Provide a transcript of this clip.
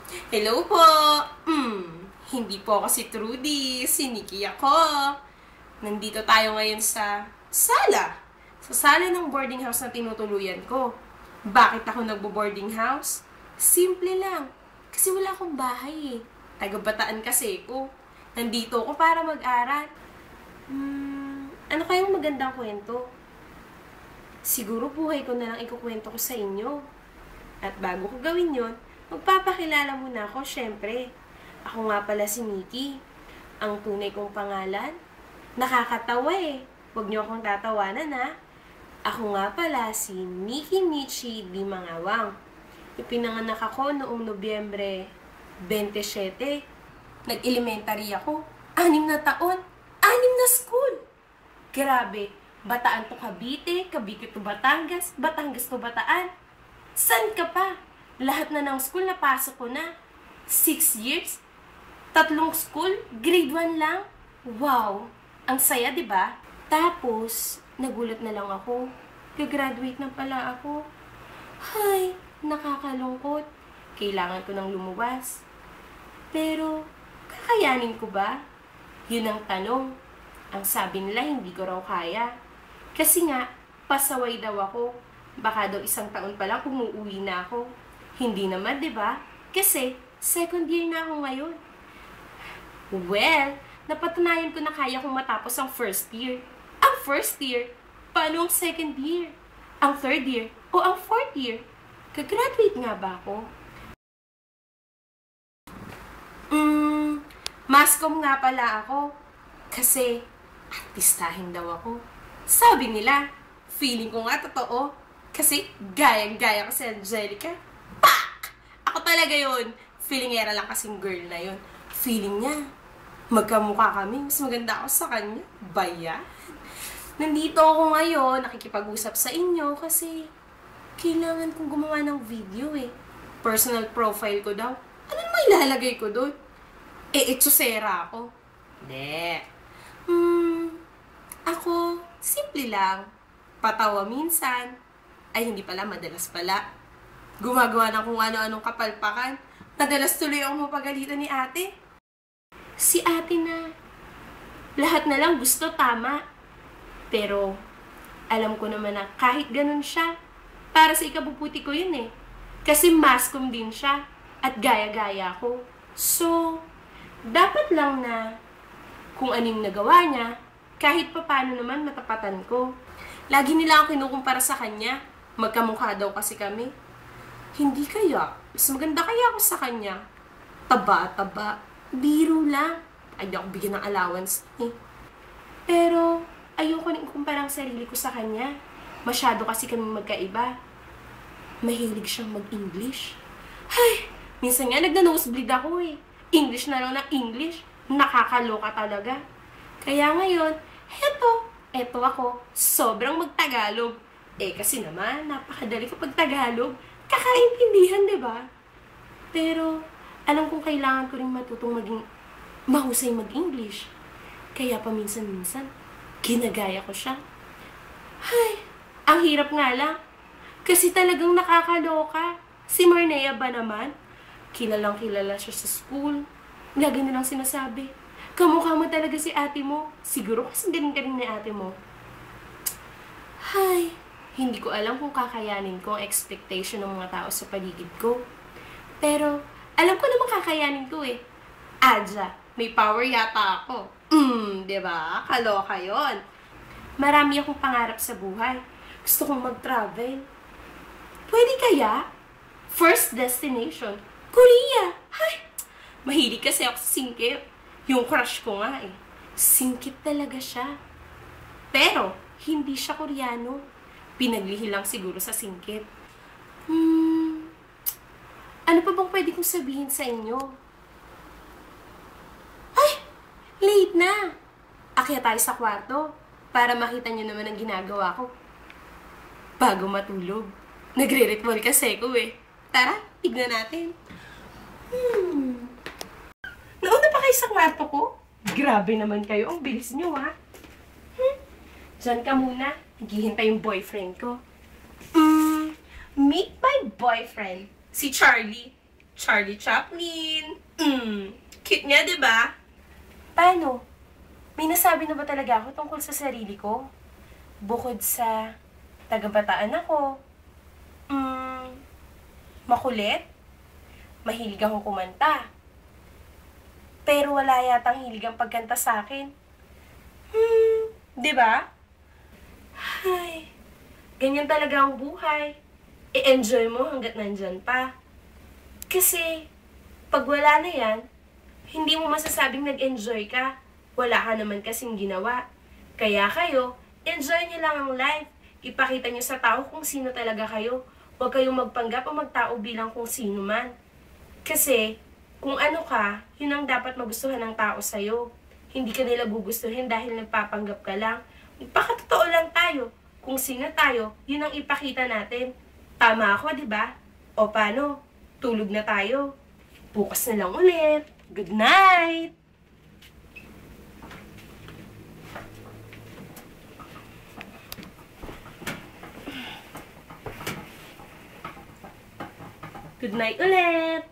Hello po! Hindi po ako si Trudy, si Nikki ako. Nandito tayo ngayon sa sala. Sa sala ng boarding house na tinutuluyan ko. Bakit ako nagbo-boarding house? Simple lang. Kasi wala akong bahay eh. Taga-Bataan kasi ko. Nandito ako para mag-aral. Ano kayang magandang kwento? Siguro buhay ko na lang ikukwento ko sa inyo. At bago ko gawin yon, magpapakilala muna ako, syempre. Ako nga pala si Nikki. Ang tunay kong pangalan? Nakakatawa eh. Huwag niyo akong tatawanan ha. Ako nga pala si Nikki Michi Di Mangawang. Ipinanganak ako noong Nobyembre 27. Nag-elementary ako. 6 na taon. 6 na school. Grabe. Bataan to Cavite, Cavite to Batangas, Batangas to Bataan. San ka pa? Lahat na ng school napasok ko na. 6 years? 3 school? Grade 1 lang? Wow! Ang saya, di ba? Tapos, nagulat na lang ako. Gagraduate na pala ako. Hay, nakakalungkot. Kailangan ko nang lumuwas. Pero, kakayanin ko ba? Yun ang tanong. Ang sabi nila, hindi ko raw kaya. Kasi nga, pasaway daw ako. Baka daw 1 taon pa lang umuwi na ako. Hindi naman, di ba? Kasi, second year na ako ngayon. Well, napatunayan ko na kaya kong matapos ang first year. Ang first year? Paano ang second year? Ang third year? O ang fourth year? Kagraduate nga ba ako? Mascom nga pala ako. Kasi, artistahin daw ako. Sabi nila, feeling ko nga totoo. Kasi, gayang-gaya ko si Angelica. Pak! Ako talaga yun. Feelingera lang kasing girl na yun. Feeling niya, magkamukha kami. Mas maganda ako sa kanya. Bayan. Nandito ako ngayon, nakikipag-usap sa inyo kasi kailangan kong gumawa ng video eh. Personal profile ko daw. Ano naman ilalagay ko doon? Etsosera ako. Hindi. Ako, simple lang. Patawa minsan. Ay, hindi pala, madalas pala. Gumagawa ng kung ano-anong kapalpakan. Madalas tuloy ako mapagalitan ni ate. Si ate na, lahat na lang gusto tama. Pero, alam ko naman na kahit ganun siya, para sa ikabubuti ko yun eh. Kasi mascom din siya, at gaya-gaya ko. So, dapat lang na kung anong nagawa niya, kahit pa paano naman matapatan ko. Lagi nila ako kinukumpara sa kanya. Magkamukha daw kasi kami. Hindi kaya. Mas maganda kaya ako sa kanya. Taba-taba. Biro lang. Ay, di ako bigyan ng allowance eh. Pero, ayoko nang ikumpara ang sarili ko sa kanya. Masyado kasi kami magkaiba. Mahilig siyang mag-English. Ay, minsan nga nagna-nosebleed ako eh. English na lang ng English. Nakakaloka talaga. Kaya ngayon, eto ako, sobrang magtagalog. Eh kasi naman, napakadali kapag Tagalog. Kakaintindihan, di ba? Pero, alam kong kailangan ko rin matutong mahusay mag-English. Kaya paminsan-minsan, ginagaya ko siya. Ay, ang hirap nga lang. Kasi talagang nakakaloka. Si Marnea ba naman? Kilalang kilala siya sa school. Lagi nilang sinasabi, kamukha mo talaga si ate mo. Siguro kasi galing-galing ni ate mo. Hay, hindi ko alam kung kakayanin ko ang expectation ng mga tao sa paligid ko. Pero, alam ko naman kakayanin ko eh. Adja, may power yata ako. Diba? Kaloka yon. Marami akong pangarap sa buhay. Gusto kong mag-travel. Pwede kaya? First destination, Korea. Hay, mahilig kasi ako sa singkit. Yung crush ko nga eh. Singkit talaga siya. Pero, hindi siya Koreano. Pinaglihi lang siguro sa singkit. Ano pa bang pwede kong sabihin sa inyo? Ay! Late na! Akyat tayo sa kwarto para makita nyo naman ang ginagawa ko. Bago matulog. Nagre-ritual kasi ko eh. Tara, tignan natin. Nauna pa kayo sa kwarto ko? Grabe naman kayo. Ang bilis nyo, ha? Diyan ka muna. Naghihintay yung boyfriend ko. Meet my boyfriend. Si Charlie. Charlie Chaplin. Cute niya, di ba? Paano? May nasabi na ba talaga ako tungkol sa sarili ko? Bukod sa tagabataan ako, makulit, mahilig akong kumanta. Pero wala yatang hilig ang pagkanta sa akin. Di ba? Ay, ganyan talaga ang buhay. I-enjoy mo hanggat nandyan pa. Kasi, pag wala na yan, hindi mo masasabing nag-enjoy ka. Wala ka naman kasing ginawa. Kaya kayo, enjoy nyo lang ang life. Ipakita nyo sa tao kung sino talaga kayo. Huwag kayong magpanggap o magtao bilang kung sino man. Kasi, kung ano ka, yun ang dapat magustuhan ng tao sa'yo. Hindi ka nila gugustuhin dahil nagpapanggap ka lang. Magpakatotoo lang tayo. Kung sino tayo, yun ang ipakita natin. Tama ako, di ba? O paano? Tulog na tayo. Bukas na lang ulit. Good night! Good night ulit!